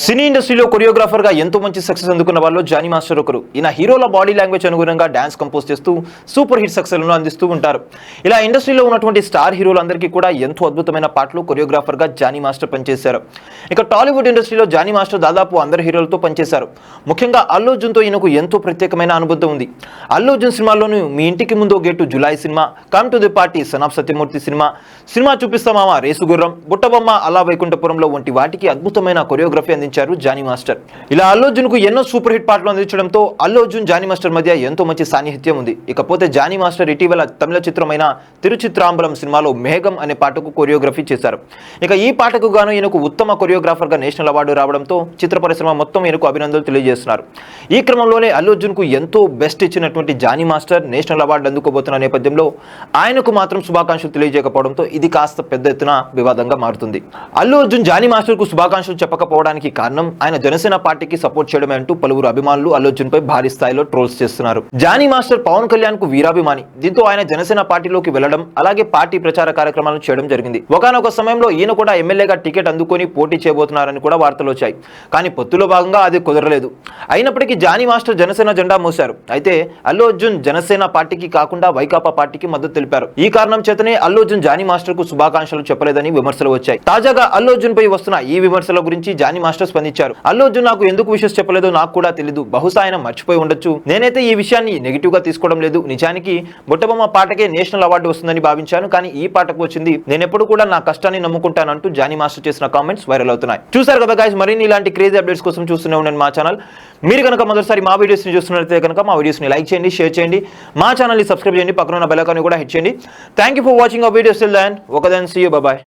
సినీ ఇండస్ట్రీలో కొరియోగ్రాఫర్ గా ఎంతో మంచి సక్సెస్ అందుకున్న వాళ్ళు జానీ మాస్టర్ ఒకరు. ఈయన హీరోల బాడీ లాంగ్వేజ్ అనుగుణంగా డాన్స్ కంపోజ్ చేస్తూ సూపర్ హిట్ సక్సెస్ లను అందిస్తూ ఉంటారు. ఇలా ఇండస్ట్రీలో ఉన్నటువంటి స్టార్ హీరోలందరికీ కూడా ఎంతో అద్భుతమైన పాటలు కొరియోగ్రాఫర్ గా జానీ మాస్టర్ పనిచేశారు. ఇక టాలీవుడ్ ఇండస్ట్రీలో జానీ మాస్టర్ దాదాపు అందరు హీరోలతో పనిచేశారు. ముఖ్యంగా అల్లు అర్జున్ తో ఈయనకు ఎంతో ప్రత్యేకమైన అనుబంధం ఉంది. అల్లు అర్జున్ సినిమాల్లోనూ మీ ఇంటికి ముందు gate Julayi cinema, come to the party son of Satyamurthy cinema చూపిస్తామా రేసుగుర్రం, బుట్టబొమ్మ అలా వైకుంఠపురంలో వంటి వాటికి అద్భుతమైన కొరియోగ్రఫీ అందించారు జానీ మాస్టర్. ఇలా అల్లు అర్జున్ కు ఎన్నో సూపర్ హిట్ పాటలు అందించడంతో అల్లు అర్జున్ జానీ మాస్టర్ మధ్య ఎంతో మంచి సాన్నిహిత్యం ఉంది. ఇకపోతే జానీ మాస్టర్ ఇటీవల తమిళ చిత్రమైన తిరుచిత్రాంబలం సినిమాలో మేఘం అనే పాటకు కొరియోగ్రఫీ చేశారు. ఇక ఈ పాటకు గాను ఈయనకు ఉత్తమ కొరియోగ్రాఫర్ గా నేషనల్ అవార్డు రావడంతో చిత్ర పరిశ్రమ మొత్తం ఈయనకు అభినందనలు తెలియజేస్తున్నారు. ఈ క్రమంలోనే అల్లు అర్జున్ కు ఎంతో బెస్ట్ ఇచ్చినటువంటి జానీ మాస్టర్ నేషనల్ అవార్డు అందుకోబోతున్న నేపథ్యంలో ఆయనకు మాత్రం శుభాకాంక్షలు తెలియజేయకపోవడంతో ఇది కాస్త పెద్ద ఎత్తున వివాదంగా మారుతుంది. అల్లు అర్జున్ జానీ మాస్టర్ కు శుభాకాంక్షలు చెప్పకపోవడానికి కారణం ఆయన జనసేన పార్టీకి సపోర్ట్ చేయడమే అంటూ పలువురు అభిమానులు అల్లు అర్జున్ పై భారీ స్థాయిలో ట్రోల్స్ చేస్తున్నారు. జానీ మాస్టర్ పవన్ కళ్యాణ్ కు వీరాభిమాని. దీంతో ఆయన జనసేన పార్టీలోకి వెళ్లడం, అలాగే పార్టీ ప్రచార కార్యక్రమాలను చేయడం జరిగింది. ఒకానొక సమయంలో ఈయన కూడా ఎమ్మెల్యేగా టికెట్ అందుకొని పోటీ చేయబోతున్నారని కూడా వార్తలు వచ్చాయి. కానీ పొత్తులో భాగంగా అది కుదరలేదు. అయినప్పటికీ జానీ మాస్టర్ జనసేన జెండా మోశారు. అయితే అల్లు అర్జున్ జనసేన పార్టీకి కాకుండా వైకాపా పార్టీకి మద్దతు తెలిపారు. ఈ కారణం చేతనే అల్లు అర్జున్ జానీ మాస్టర్ కు శుభాకాంక్షలు చెప్పలేదని విమర్శలు వచ్చాయి. తాజాగా అల్లు అర్జున్ పై వస్తున్న ఈ విమర్శల గురించి జానీ మాస్టర్ స్పందించారు. అల్లు అర్జున్ నాకు ఎందుకు విషయం చెప్పలేదో నాకు కూడా తెలియదు. బహుశా ఆయన మర్చిపోయి ఉండొచ్చు. నేనైతే ఈ విషయాన్ని నెగిటివ్ గా తీసుకోవడం లేదు. నిజానికి బుట్టబొమ్మ పాటకే నేషనల్ అవార్డు వస్తుందని భావించాను, కానీ ఈ పాటకు వచ్చింది. నేను ఎప్పుడు కూడా నా కష్టాన్ని నమ్ముకుంటానంటూ జానీ మాస్టర్ చేసిన కామెంట్స్ వైరల్ అవుతున్నాయి. చూసారు కదా గైస్, మరిన్ని ఇలాంటి క్రేజీ అప్డేట్స్ కోసం చూస్తూనే ఉండండి మా ఛానల్. మీరు కనుక మొదటిసారి మా వీడియోస్ ని చూస్తున్నట్లయితే కనుక మా వీడియోస్ ని లైక్ చేయండి, షేర్ చేయండి, మా ఛానల్ ని సబ్స్క్రైబ్ చేయండి, పక్కన ఉన్న బెల్ ఐకాన్ కూడా హిట్ చేయండి. Thank you for watching our videos. Till then, okay then, see you, bye by.